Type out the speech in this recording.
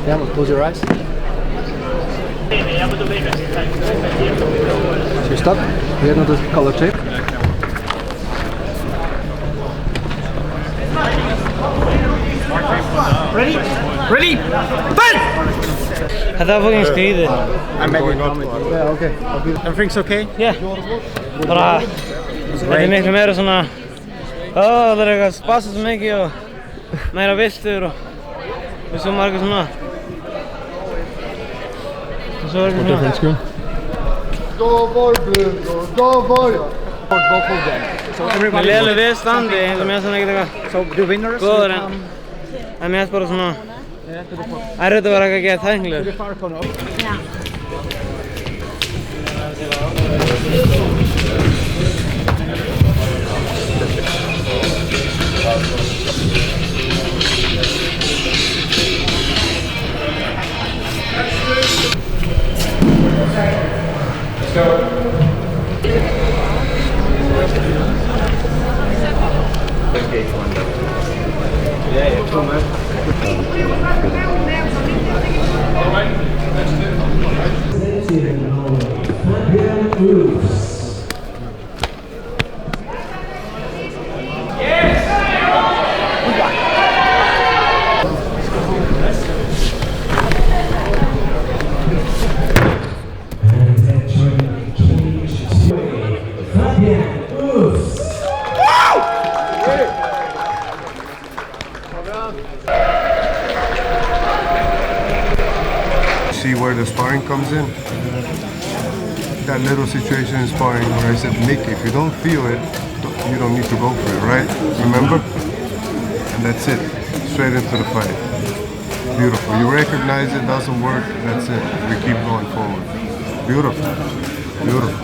Yeah, well, close your eyes. So you're stuck? We have another color tape. Ready? Ready? Fight! Þetta var fucking skrítið. Yeah, okay. Everything's okay? Já. Bara, þetta er miklu meira svona það er eitthvað spasa svo mikið og meira viltur og svo margir svona og svo er eitthvað svona Mér leiðileg við standi eins og mér svona ekkert eitthvað góður en mér bara svona erfitt að vera eitthvað að geta tæknilegur. Let's go. Yeah, cool, man. See where the sparring comes in? That little situation in sparring where I said, Nick, if you don't feel it, you don't need to go for it, right? Remember? And that's it. Straight into the fight. Beautiful. You recognize it doesn't work, that's it. We keep going forward. Beautiful. Beautiful.